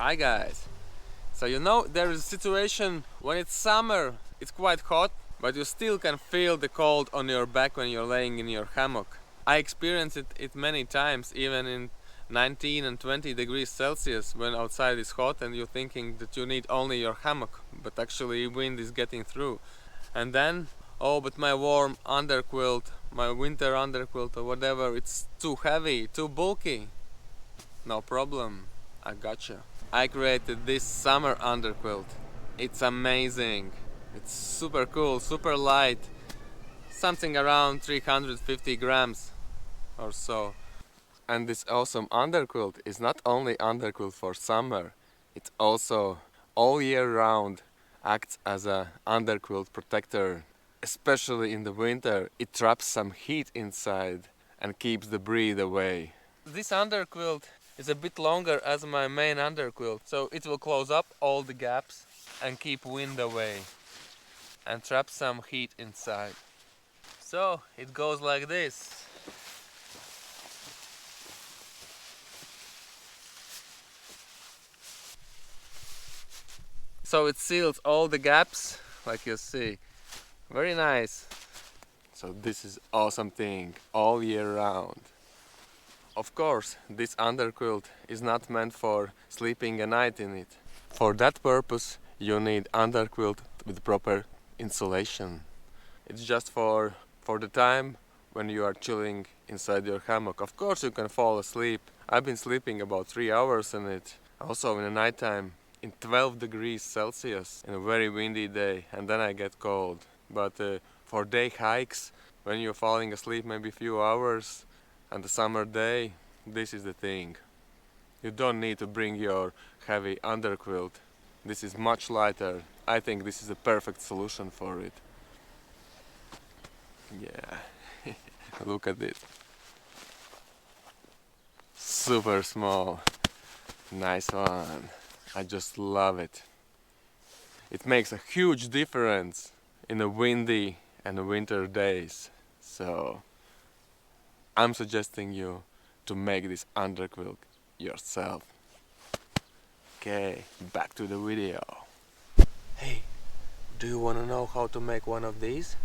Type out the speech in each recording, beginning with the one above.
Hi guys! So there is a situation when it's summer, it's quite hot, but you still can feel the cold on your back when you're laying in your hammock. I experienced it many times, even in 19 and 20 degrees Celsius when outside is hot and you're thinking that you need only your hammock, but actually wind is getting through. And then, oh, but my warm underquilt, my winter underquilt or whatever, it's too heavy, too bulky. No problem, I gotcha. I created this summer underquilt. It's amazing. It's super cool, super light. Something around 350 grams or so. And this awesome underquilt is not only underquilt for summer, it also all year round acts as a underquilt protector. Especially in the winter, it traps some heat inside and keeps the breeze away. This underquilt is a bit longer as my main underquilt, so it will close up all the gaps and keep wind away and trap some heat inside. So it goes like this. So it seals all the gaps, like you see. Very nice. So this is awesome thing all year round. Of course, this underquilt is not meant for sleeping a night in it. For that purpose, you need underquilt with proper insulation. It's just for the time when you are chilling inside your hammock. Of course, you can fall asleep. I've been sleeping about 3 hours in it. Also in the nighttime, in 12 degrees Celsius, in a very windy day, and then I get cold. But for day hikes, when you're falling asleep maybe a few hours, and the summer day, this is the thing. You don't need to bring your heavy underquilt. This is much lighter. I think this is a perfect solution for it. Yeah, look at it. Super small. Nice one. I just love it. It makes a huge difference in the windy and winter days. So I'm suggesting you to make this underquilt yourself. Okay, back to the video. Hey, do you wanna know how to make one of these?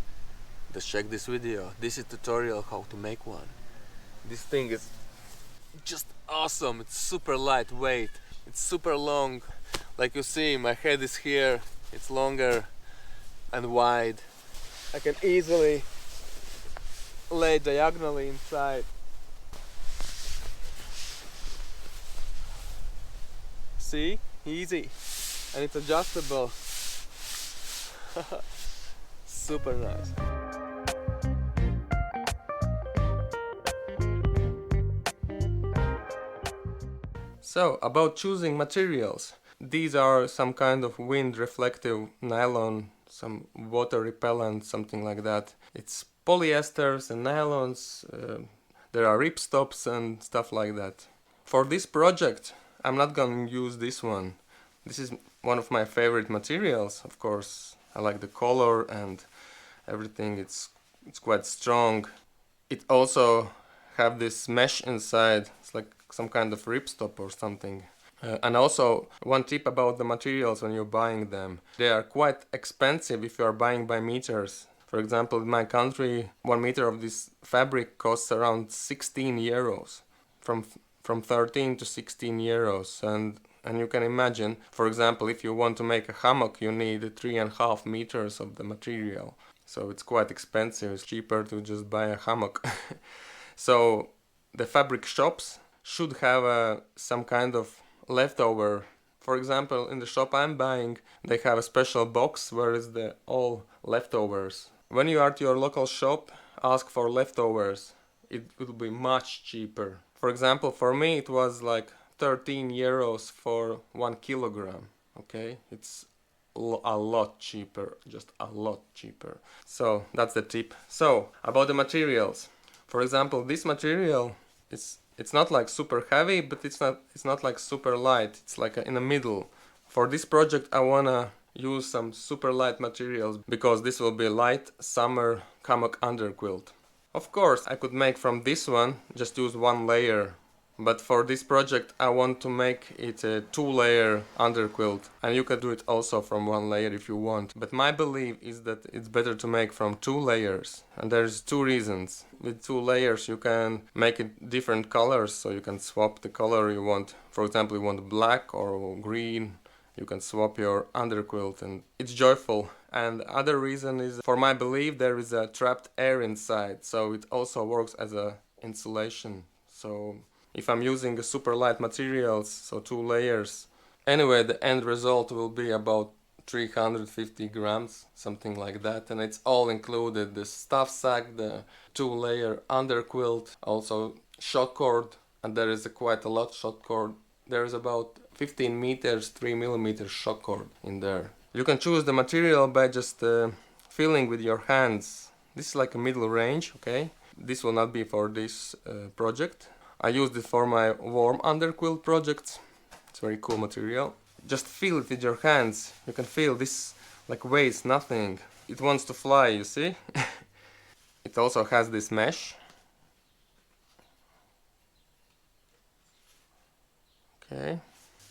Just check this video. This is tutorial how to make one. This thing is just awesome. It's super lightweight. It's super long. Like you see, my head is here. It's longer and wide. I can easily lay diagonally inside. See? Easy. And it's adjustable. Super nice. So, about choosing materials. These are some kind of wind reflective nylon, some water repellent, something like that. It's polyesters and nylons, there are ripstops and stuff like that. For this project, I'm not gonna use this one. This is one of my favorite materials, of course. I like the color and everything, it's quite strong. It also have this mesh inside, it's like some kind of ripstop or something. And also, one tip about the materials when you're buying them. They are quite expensive if you are buying by meters. For example, in my country, 1 meter of this fabric costs around 16 euros. From 13 to 16 euros. And you can imagine, for example, if you want to make a hammock, you need 3.5 meters of the material. So it's quite expensive. It's cheaper to just buy a hammock. So the fabric shops should have some kind of leftover. For example, in the shop I'm buying, they have a special box where is the all leftovers. When you are at your local shop, ask for leftovers. It will be much cheaper. For example, for me it was like 13 euros for 1 kilogram. Okay, it's a lot cheaper, just a lot cheaper. So that's the tip. So about the materials. For example, this material it's not like super heavy, but it's not like super light. It's like in the middle. For this project I wanna use some super light materials because this will be light summer hammock underquilt. Of course I could make from this one, just use one layer But for this project I want to make it a 2-layer underquilt, and you can do it also from 1 layer if you want. But my belief is that it's better to make from 2 layers, and there's 2 reasons. With 2 layers you can make it different colors, so you can swap the color you want. For example, you want black or green, you can swap your underquilt, and it's joyful. And the other reason is, for my belief, there is a trapped air inside, so it also works as a insulation. So if I'm using a super light materials, so 2 layers, anyway the end result will be about 350 grams, something like that, and it's all included: the stuff sack, the 2-layer underquilt, also shot cord, and there is quite a lot shot cord. There is about 15 meters 3mm shot cord in there. You can choose the material by just feeling with your hands. This is like a middle range, okay? This will not be for this project. I used it for my warm underquilt projects. It's very cool material. Just feel it with your hands. You can feel this like weighs nothing. It wants to fly, you see? It also has this mesh. Okay.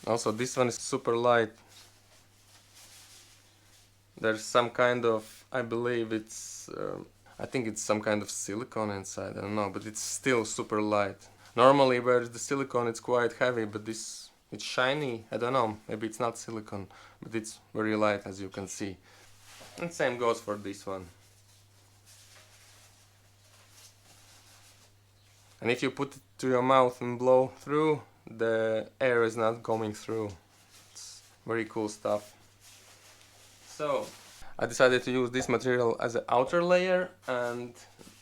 Also this one is super light. There's some kind of, I believe it's, I think it's some kind of silicone inside, I don't know, but it's still super light. Normally where the silicone it's quite heavy, but this, it's shiny, I don't know, maybe it's not silicone, but it's very light as you can see. And same goes for this one. And if you put it to your mouth and blow through, the air is not going through. It's very cool stuff. So I decided to use this material as an outer layer and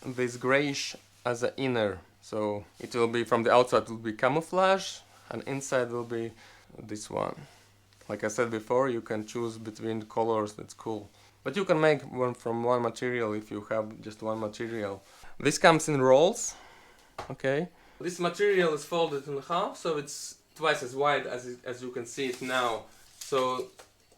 this grayish as an inner. So it will be, from the outside it will be camouflage, and inside will be this one. Like I said before, you can choose between the colors, that's cool. But you can make one from one material if you have just one material. This comes in rolls, okay? This material is folded in half, so it's twice as wide as you can see it now. So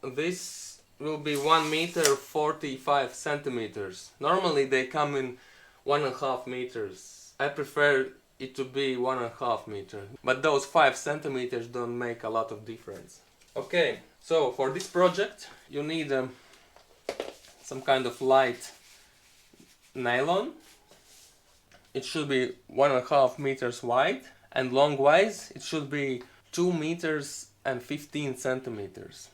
this will be 1 meter 45 centimeters. Normally they come in 1.5 meters. I prefer it to be 1.5 meters, but those 5 centimeters don't make a lot of difference. Okay, so for this project you need some kind of light nylon. It should be 1.5 meters wide, and long wise it should be 2 meters and 15 centimeters.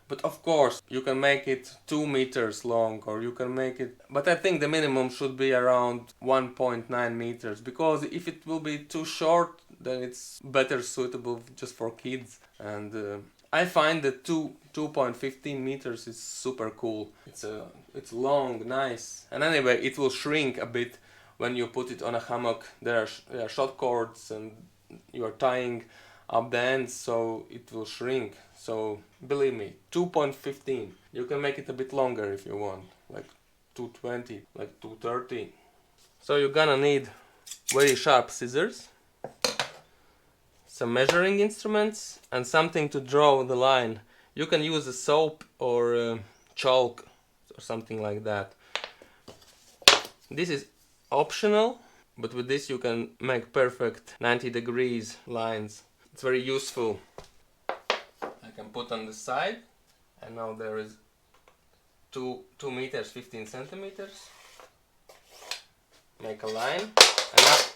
But of course you can make it 2 meters long, or you can make it, but I think the minimum should be around 1.9 meters, because if it will be too short then it's better suitable just for kids. And I find that 2.15 meters is super cool. It's long, nice, and anyway it will shrink a bit when you put it on a hammock. There are short cords and you are tying up the ends, so it will shrink. So believe me, 2.15. You can make it a bit longer if you want, like 2.20, like 2.30. So you're gonna need very sharp scissors, some measuring instruments, and something to draw the line. You can use a soap or chalk or something like that. This is optional, but with this you can make perfect 90 degrees lines. It's very useful. I can put on the side, and now there is 2 meters 15 centimeters. Make a line,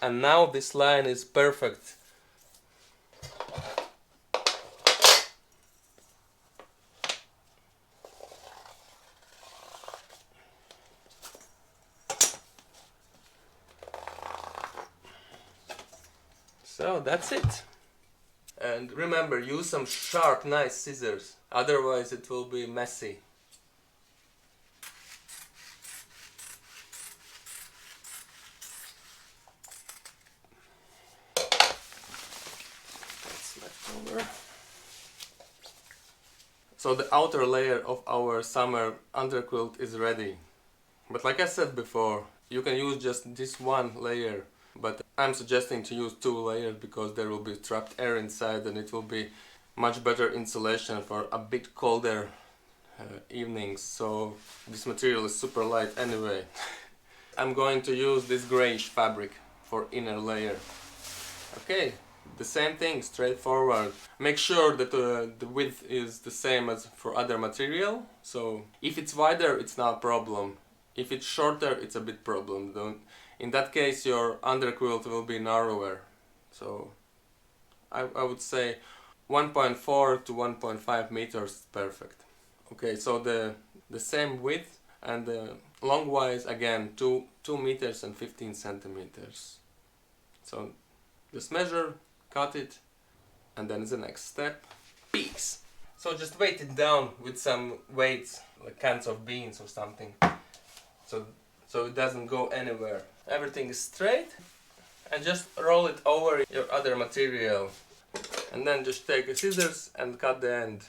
and now this line is perfect. So that's it. And remember, use some sharp, nice scissors, otherwise it will be messy. That's left over. So the outer layer of our summer underquilt is ready. But like I said before, you can use just this one layer. But I'm suggesting to use 2 layers because there will be trapped air inside, and it will be much better insulation for a bit colder evenings. So this material is super light anyway. I'm going to use this grayish fabric for inner layer. Okay, The same thing, straightforward. Make sure that the width is the same as for other material. So if it's wider, it's not a problem. If it's shorter, it's a bit problem. In that case, your underquilt will be narrower. So I would say 1.4 to 1.5 meters is perfect. Okay, so the same width and longwise again 2 meters and 15 centimeters. So just measure, cut it, and then the next step, peaks. So just weight it down with some weights, like cans of beans or something, so it doesn't go anywhere. Everything is straight, and just roll it over your other material, and then just take a scissors and cut the end.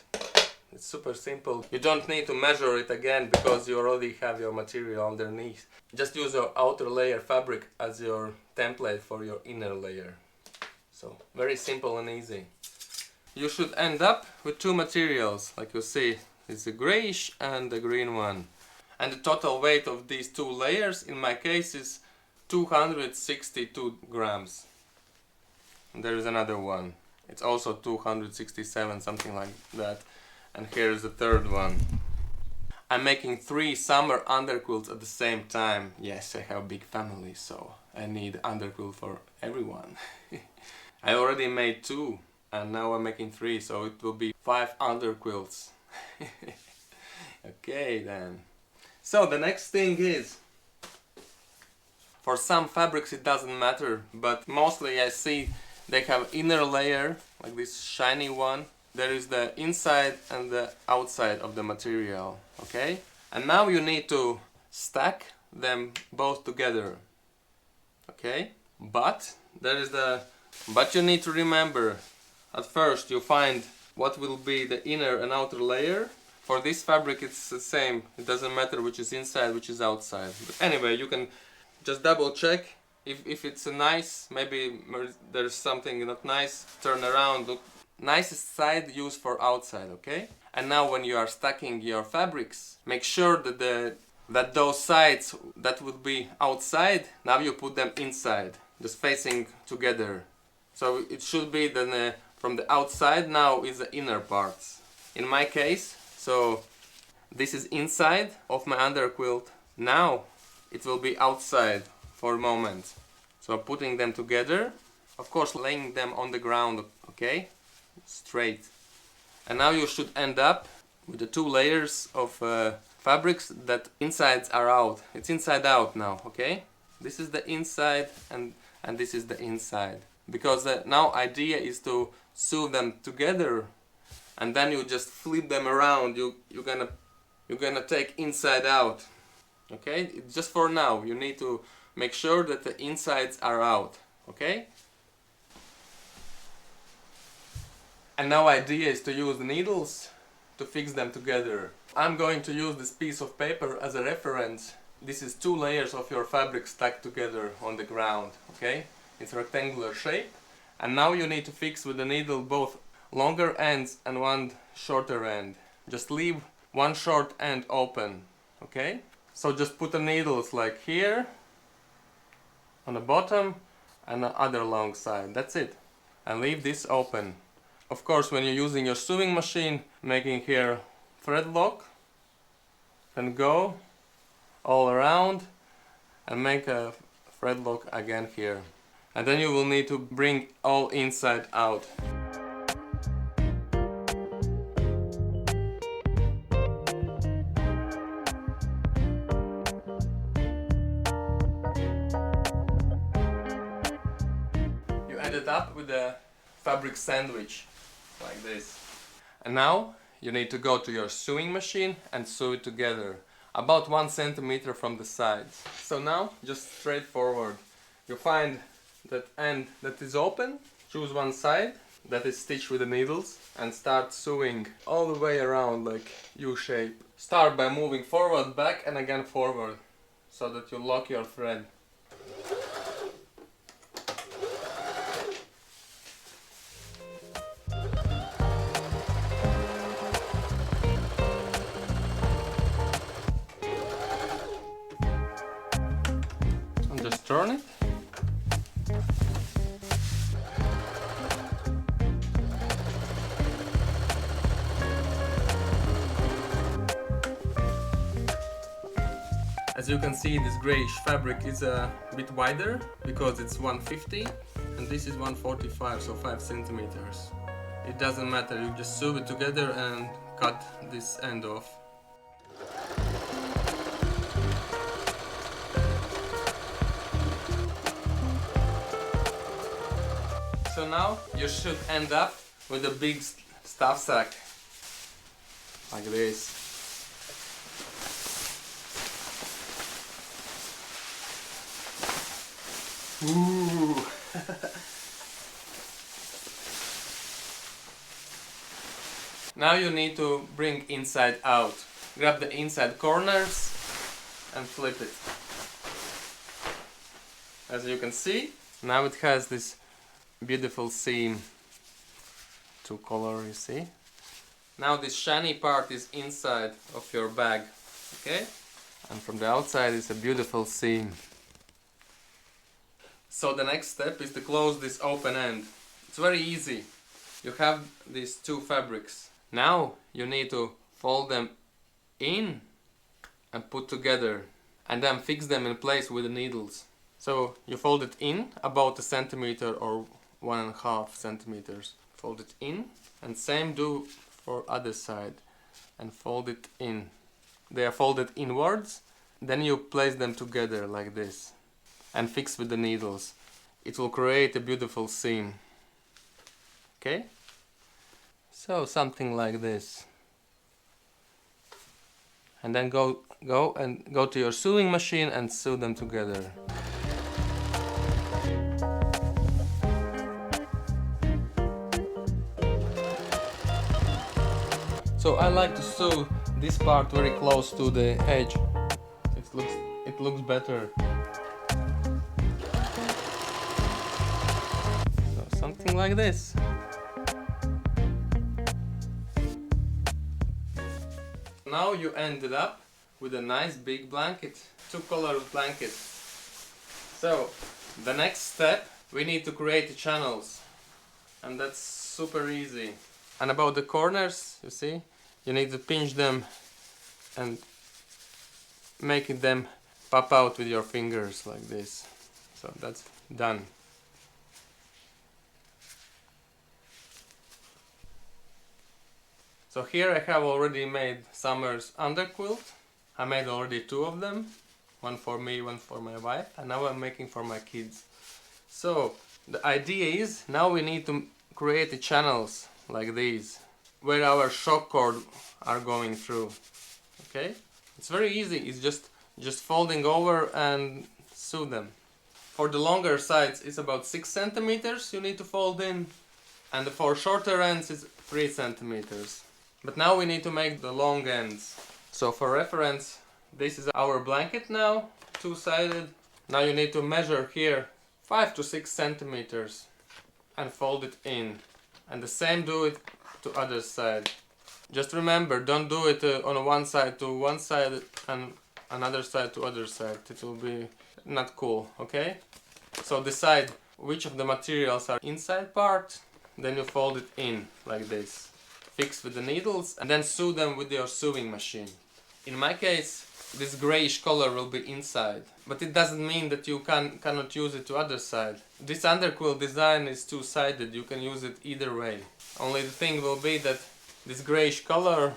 It's super simple. You don't need to measure it again because you already have your material underneath. Just use your outer layer fabric as your template for your inner layer. So very simple and easy. You should end up with two materials, like you see, it's the grayish and the green one. And the total weight of these two layers in my case is 262 grams. And there is another one. It's also 267, something like that. And here's the third one. I'm making 3 summer underquilts at the same time. Yes, I have a big family, so I need underquilt for everyone. I already made 2, and now I'm making 3, so it will be 5 underquilts. Okay then. So the next thing is, for some fabrics it doesn't matter, but mostly I see they have inner layer, like this shiny one. There is the inside and the outside of the material, okay? And now you need to stack them both together, okay? But you need to remember, at first you find what will be the inner and outer layer. For this fabric it's the same, it doesn't matter which is inside, which is outside. But anyway, you can just double check. If it's a nice, maybe there's something not nice, turn around, look. Nicest side used for outside, okay? And now when you are stacking your fabrics, make sure that those sides that would be outside, now you put them inside, just facing together. So it should be then from the outside now is the inner parts. In my case, so this is inside of my underquilt. Now it will be outside for a moment. So putting them together, of course laying them on the ground, okay? Straight. And now you should end up with the 2 layers of fabrics that insides are out. It's inside out now, okay? This is the inside and this is the inside. Because now idea is to sew them together, and then you just flip them around. You're gonna take inside out, okay? Just for now you need to make sure that the insides are out, okay? And now idea is to use needles to fix them together. I'm going to use this piece of paper as a reference. This is 2 layers of your fabric stacked together on the ground, okay? It's a rectangular shape. And now you need to fix with the needle both longer ends and one shorter end. Just leave one short end open, okay? So just put the needles like here, on the bottom, and the other long side. That's it. And leave this open. Of course, when you're using your sewing machine, making here thread lock, then go all around and make a thread lock again here. And then you will need to bring all inside out. You ended up with a fabric sandwich. Like this. And now you need to go to your sewing machine and sew it together about 1 centimeter from the sides. So now just straightforward. You find that end that is open, choose one side that is stitched with the needles and start sewing all the way around like U-shape. Start by moving forward, back and again forward so that you lock your thread. Just turn it. As you can see, this grayish fabric is a bit wider because it's 150 and this is 145, so 5 centimeters. It doesn't matter, you just sew it together and cut this end off. So now you should end up with a big stuff sack, like this. Ooh. Now you need to bring inside out. Grab the inside corners and flip it. As you can see, now it has this beautiful seam, two color, you see. Now this shiny part is inside of your bag, okay? And from the outside is a beautiful seam. So the next step is to close this open end. It's very easy. You have these two fabrics. Now you need to fold them in and put together and then fix them in place with the needles. So you fold it in about 1 centimeter or 1.5 centimeters. Fold it in and same do for other side and fold it in. They are folded inwards, then you place them together like this and fix with the needles. It will create a beautiful seam. Okay? So something like this. And then go to your sewing machine and sew them together. So I like to sew this part very close to the edge. It looks better. So something like this. Now you ended up with a nice big blanket, two-colored blanket. So the next step, we need to create the channels, and that's super easy. And about the corners, you see, you need to pinch them and making them pop out with your fingers like this. So that's done. So here I have already made Summer's Underquilt. I made already 2 of them, one for me, one for my wife, and now I'm making for my kids. So the idea is now we need to create the channels like these where our shock cord are going through. Okay, it's very easy. It's just folding over and sew them. For the longer sides it's about 6 centimeters you need to fold in, and for shorter ends it's 3 centimeters. But now we need to make the long ends. So for reference, this is our blanket now, two-sided. Now you need to measure here 5 to 6 centimeters and fold it in. And the same do it to other side. Just remember, don't do it on one side to one side and another side to other side. It will be not cool, okay? So decide which of the materials are inside part, then you fold it in like this. Fix with the needles and then sew them with your sewing machine. In my case, this grayish color will be inside, but it doesn't mean that you cannot use it to other side. This underquilt design is two-sided, you can use it either way. Only the thing will be that this grayish color,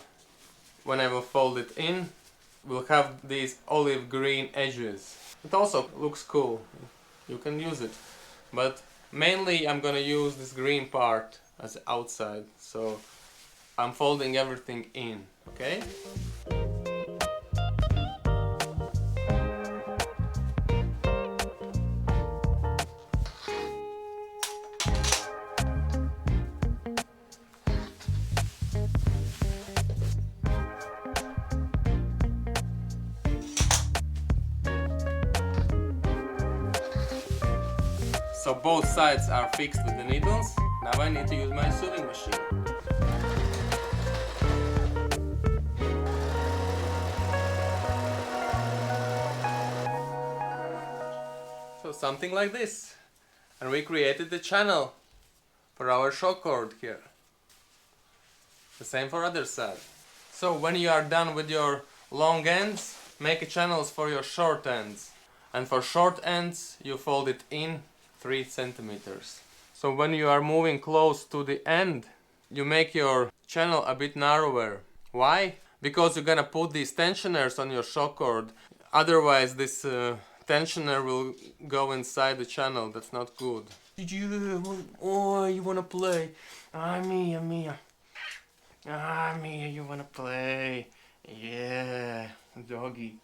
when I will fold it in, will have these olive green edges. It also looks cool, you can use it, but mainly I'm gonna use this green part as outside, so I'm folding everything in, okay? So both sides are fixed with the needles. Now I need to use my sewing machine. So something like this. And we created the channel for our shock cord here. The same for other side. So when you are done with your long ends, make channels for your short ends. And for short ends, you fold it in 3 centimeters. So when you are moving close to the end, you make your channel a bit narrower. Why? Because you're gonna put these tensioners on your shock cord. Otherwise, this tensioner will go inside the channel. That's not good. You wanna play? Mia. Mia, you wanna play? Yeah, doggy.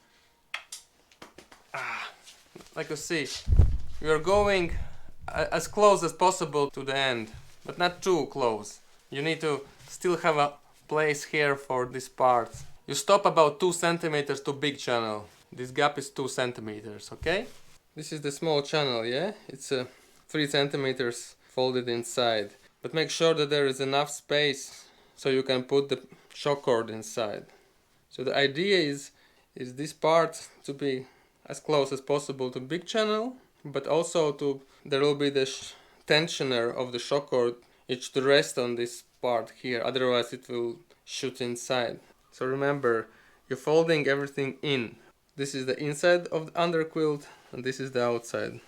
Like you see, you're going as close as possible to the end, but not too close. You need to still have a place here for this part. You stop about 2 centimeters to big channel. This gap is 2 centimeters, okay? This is the small channel, yeah? It's 3 centimeters folded inside. But make sure that there is enough space so you can put the shock cord inside. So the idea is this part to be as close as possible to big channel, but also there will be the tensioner of the shock cord. It should rest on this part here, otherwise it will shoot inside. So remember, you're folding everything in. This is the inside of the underquilt and this is the outside.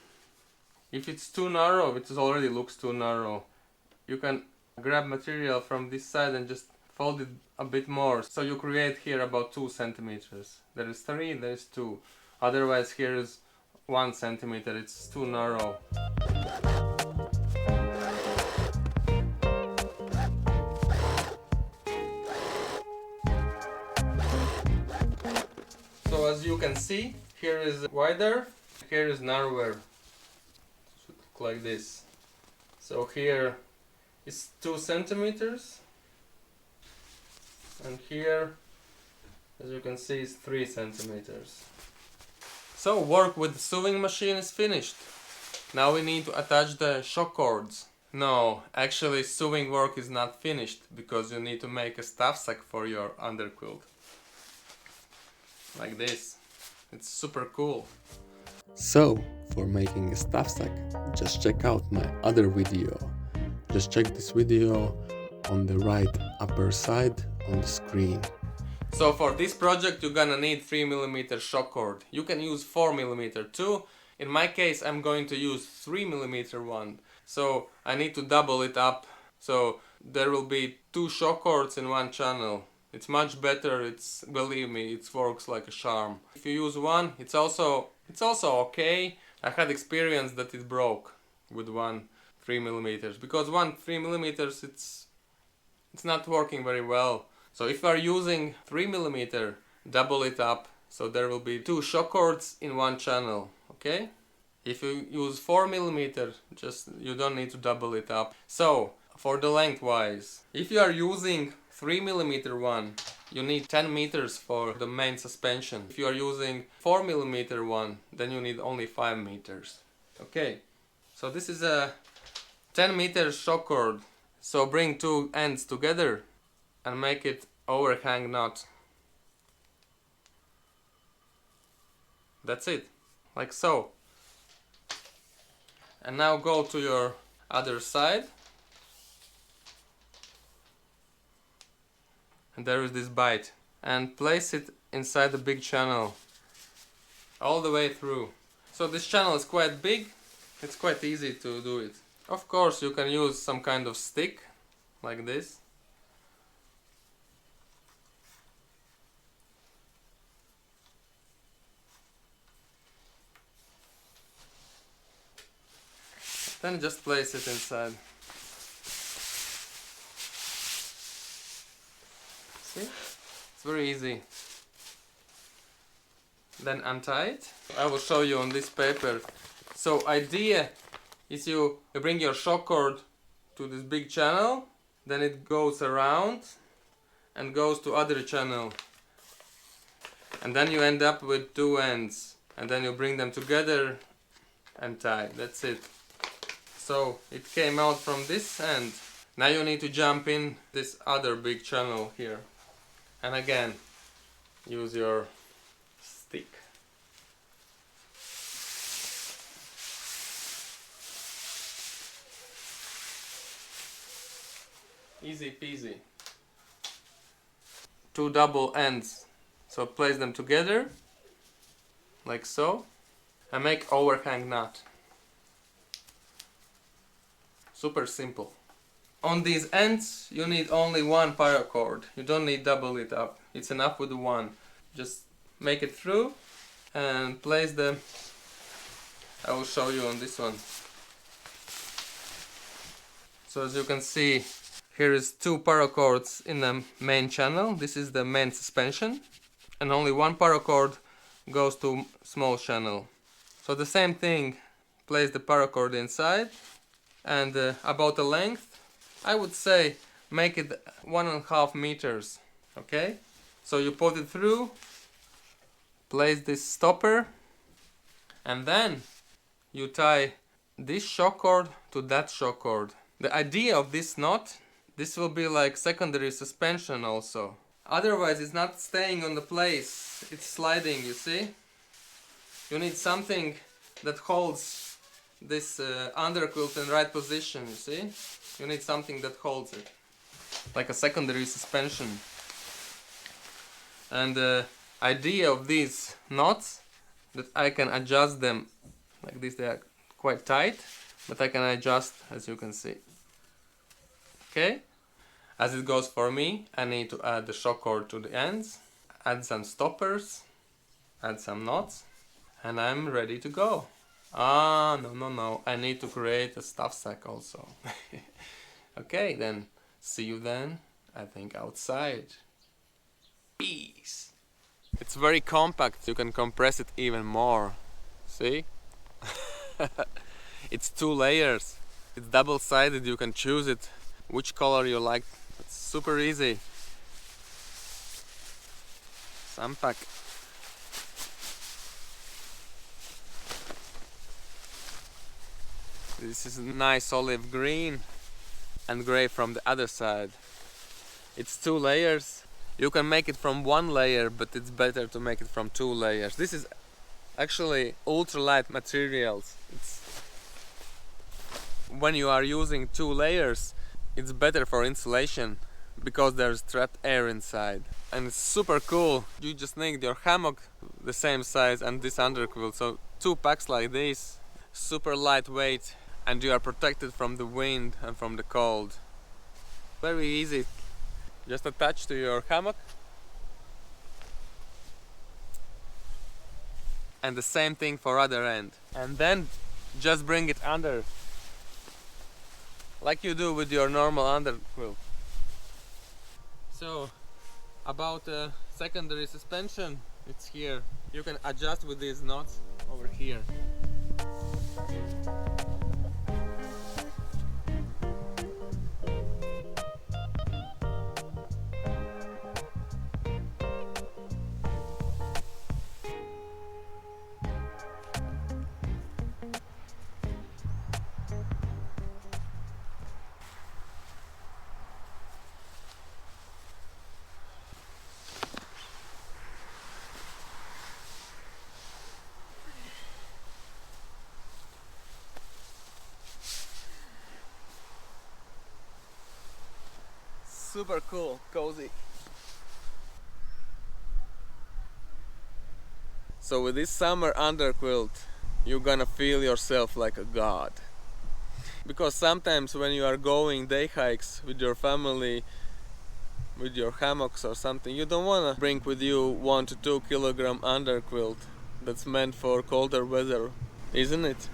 If it's too narrow, it already looks too narrow. You can grab material from this side and just fold it a bit more. So you create here about 2 centimeters. There is 3, there is 2. Otherwise here is 1 centimeter, it's too narrow. So as you can see, here is wider, here is narrower. It should look like this. So here is 2 centimeters. And here, as you can see, is 3 centimeters. So work with the sewing machine is finished. Now we need to attach the shock cords. No, actually sewing work is not finished because you need to make a stuff sack for your underquilt. Like this. It's super cool. So, for making a stuff sack, just check out my other video. Just check this video on the right upper side on the screen. So for this project you're gonna need 3mm shock cord. You can use 4mm too. In my case I'm going to use 3mm one. So I need to double it up. So there will be 2 shock cords in one channel. It's much better, believe me, it works like a charm. If you use one, it's also okay. I had experience that it broke with one 3mm because one 3mm it's not working very well. So if you are using 3mm, double it up, so there will be 2 shock cords in one channel, okay? If you use 4mm, you don't need to double it up. So for the lengthwise, if you are using 3mm one, you need 10 meters for the main suspension. If you are using 4mm one, then you need only 5 meters. Okay, so this is a 10 meter shock cord. So bring 2 ends together and make it overhang knot. That's it, like so. And now go to your other side. And there is this bite. And place it inside the big channel. All the way through. So this channel is quite big. It's quite easy to do it. Of course you can use some kind of stick. Like this. Then just place it inside. See? It's very easy. Then untie it. I will show you on this paper. So idea is you bring your shock cord to this big channel, then it goes around and goes to other channel. And then you end up with 2 ends. And then you bring them together and tie. That's it. So it came out from this end. Now you need to jump in this other big channel here. And again, use your stick. Easy peasy. 2 double ends. So place them together like so, and make overhang knot. Super simple. On these ends you need only one paracord. You don't need double it up. It's enough with one. Just make it through and place the... I will show you on this one. So as you can see, here is two paracords in the main channel. This is the main suspension, and only one paracord goes to small channel. So the same thing, place the paracord inside, and about the length, I would say make it 1.5 meters. Okay, so you put it through, place this stopper, and then you tie this shock cord to that shock cord. The idea of this knot, this will be like secondary suspension also. Otherwise it's not staying on the place, it's sliding, you see. You need something that holds this underquilt in right position, you see. You need something that holds it, like a secondary suspension. And the idea of these knots, that I can adjust them like this. They are quite tight, but I can adjust, as you can see. Okay, as it goes for me, I need to add the shock cord to the ends, add some stoppers, add some knots, and I'm ready to go. No, I need to create a stuff sack also. Okay, then see you then, I think, outside. Peace. It's very compact, you can compress it even more. See? It's 2 layers. It's double-sided, you can choose it which color you like. It's super easy. Unpack. This is nice olive green and grey from the other side. It's 2 layers. You can make it from 1 layer, but it's better to make it from 2 layers. This is actually ultralight materials. When you are using 2 layers, it's better for insulation because there's trapped air inside. And it's super cool. You just need your hammock the same size and this underquilt. So 2 packs like this, super lightweight, and you are protected from the wind and from the cold. Very easy. Just attach to your hammock. And the same thing for other end. And then just bring it under, like you do with your normal underquilt. So about the secondary suspension, it's here. You can adjust with these knots over here. Super cool, cozy. So with this summer underquilt, you're gonna feel yourself like a god. Because sometimes when you are going day hikes with your family, with your hammocks or something, you don't wanna bring with you 1 to 2 kilogram underquilt that's meant for colder weather, isn't it?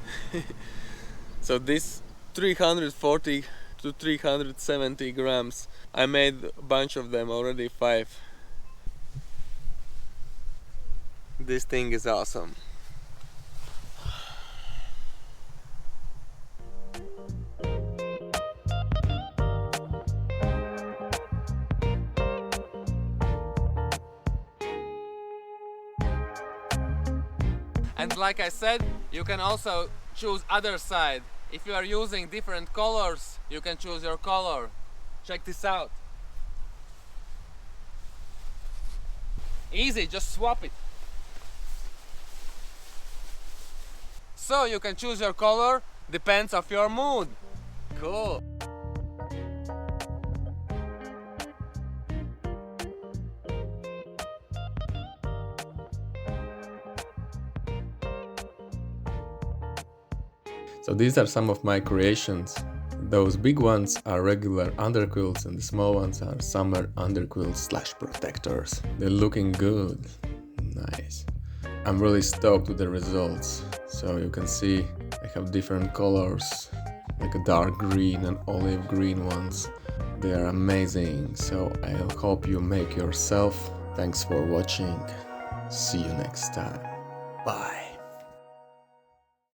So this 340 to 370 grams. I made a bunch of them already, 5. This thing is awesome. And like I said, you can also choose other side. If you are using different colors, you can choose your color. Check this out. Easy, just swap it. So you can choose your color, depends of your mood. Cool. So these are some of my creations. Those big ones are regular underquilts and the small ones are Summer Underquilt / protectors. They're looking good. Nice. I'm really stoked with the results. So you can see I have different colors, like a dark green and olive green ones. They are amazing, so I hope you make yourself. Thanks for watching. See you next time. Bye.